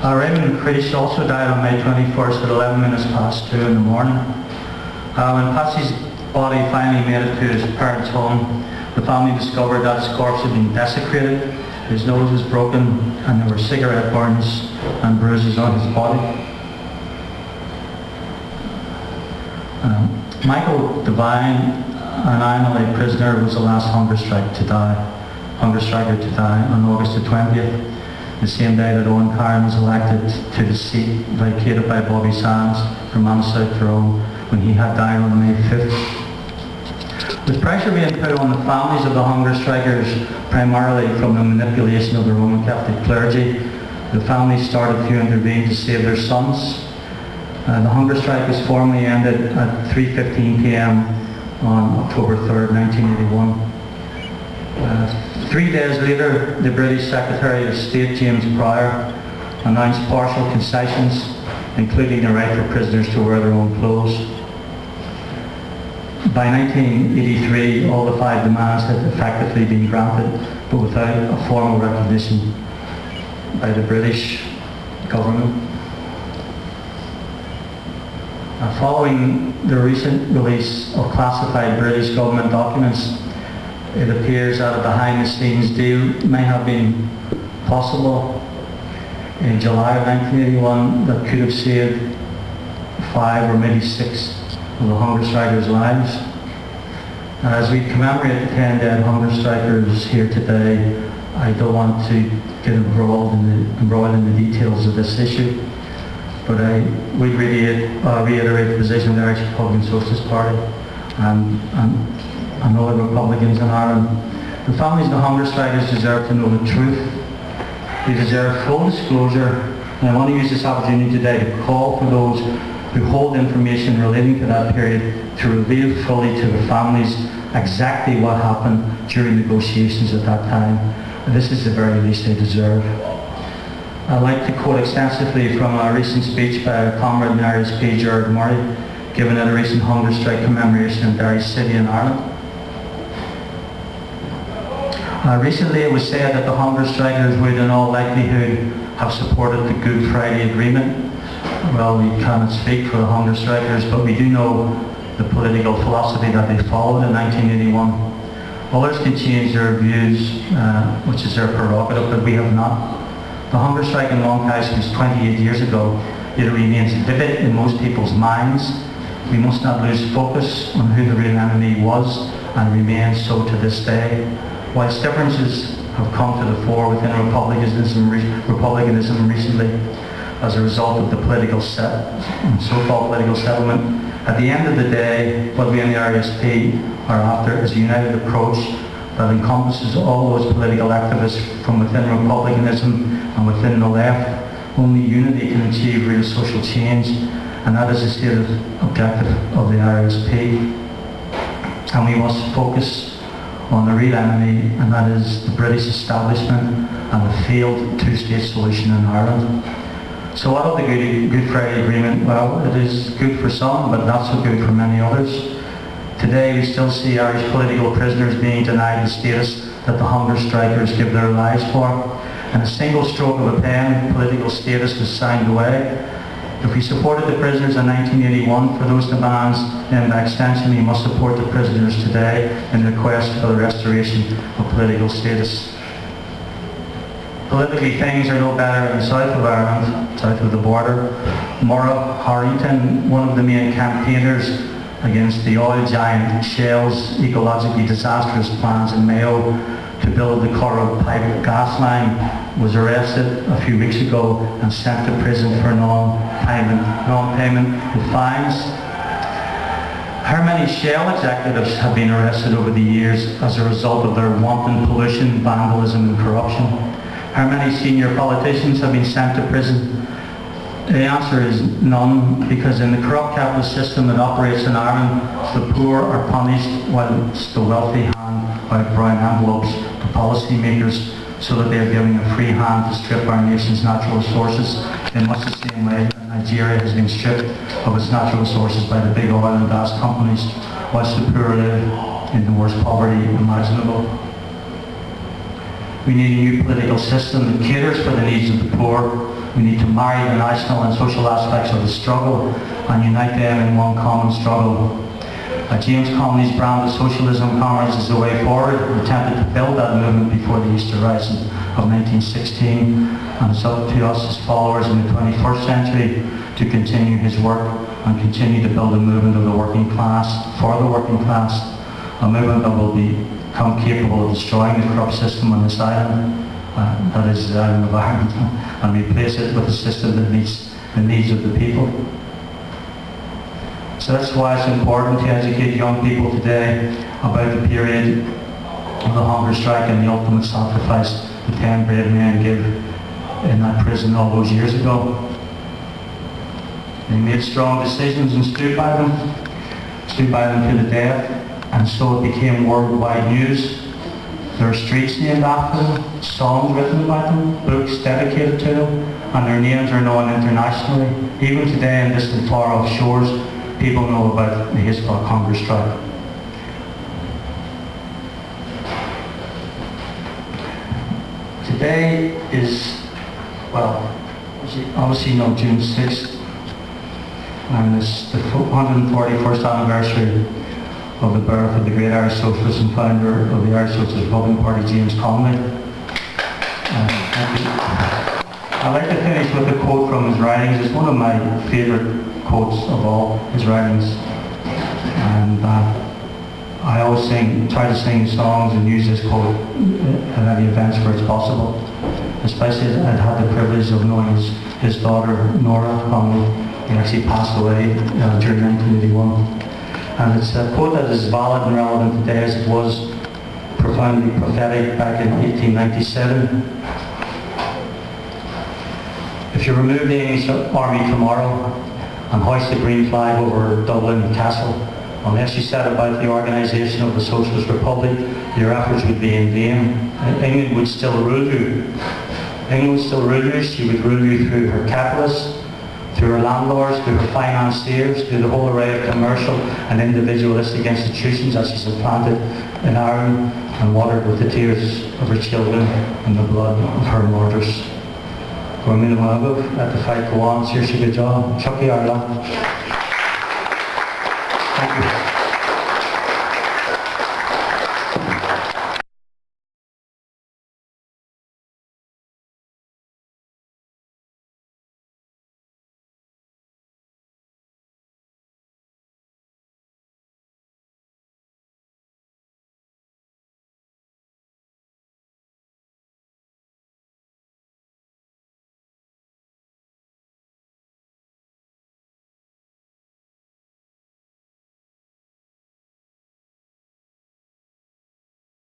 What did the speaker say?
Raymond Creech also died on May 21st at 11 minutes past 2 in the morning. When Patsy's body finally made it to his parents' home, the family discovered that his corpse had been desecrated, his nose was broken, and there were cigarette burns and bruises on his body. Michael Devine, an INLA prisoner, was the last hunger striker to die on August the 20th, the same day that Owen Karen was elected to the seat vacated by Bobby Sands from South Tyrone when he had died on May 5th. With pressure being put on the families of the hunger strikers, primarily from the manipulation of the Roman Catholic clergy, the families started to intervene to save their sons. The hunger strike was formally ended at 3:15 p.m. on October 3rd, 1981. 3 days later, the British Secretary of State, James Pryor, announced partial concessions, including the right for prisoners to wear their own clothes. By 1983, all the 5 demands had effectively been granted, but without a formal recognition by the British government. Following the recent release of classified British government documents, it appears that a behind-the-scenes deal may have been possible in July of 1981 that could have saved 5 or maybe 6 of the hunger strikers' lives. As we commemorate the 10 dead hunger strikers here today, I don't want to get embroiled in the details of this issue, but I would reiterate the position of the Irish Republican Socialist Party and other Republicans in Ireland. The families of the hunger strikers deserve to know the truth. They deserve full disclosure, and I want to use this opportunity today to call for those who hold information relating to that period to reveal fully to the families exactly what happened during negotiations at that time. And this is the very least they deserve. I'd like to quote extensively from a recent speech by a comrade in the RSP, Gerard Murray, given at a recent hunger strike commemoration in Derry City in Ireland. Recently it was said that the hunger strikers would in all likelihood have supported the Good Friday Agreement. Well, we cannot speak for the hunger strikers, but we do know the political philosophy that they followed in 1981. Others can change their views, which is their prerogative, but we have not. The hunger strike in Long Kesh was 28 years ago, yet it remains vivid in most people's minds. We must not lose focus on who the real enemy was and remains so to this day. Whilst differences have come to the fore within republicanism recently as a result of the so-called political settlement, at the end of the day, what we in the RSP are after is a united approach that encompasses all those political activists from within republicanism and within the left. Only unity can achieve real social change, and that is the stated objective of the RSP. And we must focus on the real enemy, and that is the British establishment and the failed two-state solution in Ireland. So what of the Good Friday Agreement? Well, it is good for some, but not so good for many others. Today we still see Irish political prisoners being denied the status that the hunger strikers give their lives for. And a single stroke of a pen, political status was signed away. If we supported the prisoners in 1981 for those demands, then by extension we must support the prisoners today in the quest for the restoration of political status. Politically, things are no better in the south of Ireland, south of the border. Maura Harrington, one of the main campaigners against the oil giant Shell's ecologically disastrous plans in Mayo to build the Corrib pipe gas line, was arrested a few weeks ago and sent to prison for non-payment of fines. How many Shell executives have been arrested over the years as a result of their wanton pollution, vandalism and corruption? How many senior politicians have been sent to prison? The answer is none, because in the corrupt capitalist system that operates in Ireland, the poor are punished whilst the wealthy hand out brown envelopes to policymakers so that they are giving a free hand to strip our nation's natural resources in much the same way that Nigeria has been stripped of its natural resources by the big oil and gas companies, whilst the poor live in the worst poverty imaginable. We need a new political system that caters for the needs of the poor, We need to marry the national and social aspects of the struggle and unite them in one common struggle. James Connolly's brand of socialism, comrades, is the way forward. He attempted to build that movement before the Easter Rising of 1916, and it's up to us as followers in the 21st century to continue his work and continue to build a movement of the working class, for the working class, a movement that will become capable of destroying the corrupt system on this island, that is the island of Ireland, and replace it with a system that meets the needs of the people. So that's why it's important to educate young people today about the period of the hunger strike and the ultimate sacrifice the 10 brave men gave in that prison all those years ago. They made strong decisions and stood by them to the death, and so it became worldwide news. There are streets named after them, songs written about them, books dedicated to them, and their names are known internationally. Even today in distant far-off shores, people know about the historic hunger strike. Today is, well, obviously June 6th, and it's the 141st anniversary of the birth of the great Irish socialist and founder of the Irish Socialist Republican Party, James Connolly. I'd like to finish with a quote from his writings. It's one of my favourite quotes of all his writings, and I always try to sing songs and use this quote at any events where it's possible. Especially as I'd had the privilege of knowing his daughter Nora Connolly. He actually passed away during 1981. And it's a quote that is valid and relevant today as it was profoundly prophetic back in 1897. If you remove the English army tomorrow and hoist the green flag over Dublin and Castle, unless you set about the organisation of the Socialist Republic, your efforts would be in vain. England would still rule you. England would still rule you. She would rule you through her capitalists, through her landlords, through her financiers, through the whole array of commercial and individualistic institutions that she's implanted in Ireland and watered with the tears of her children and the blood of her martyrs. Let the fight go on. Seriously, good job. Chucky Ireland. Thank you.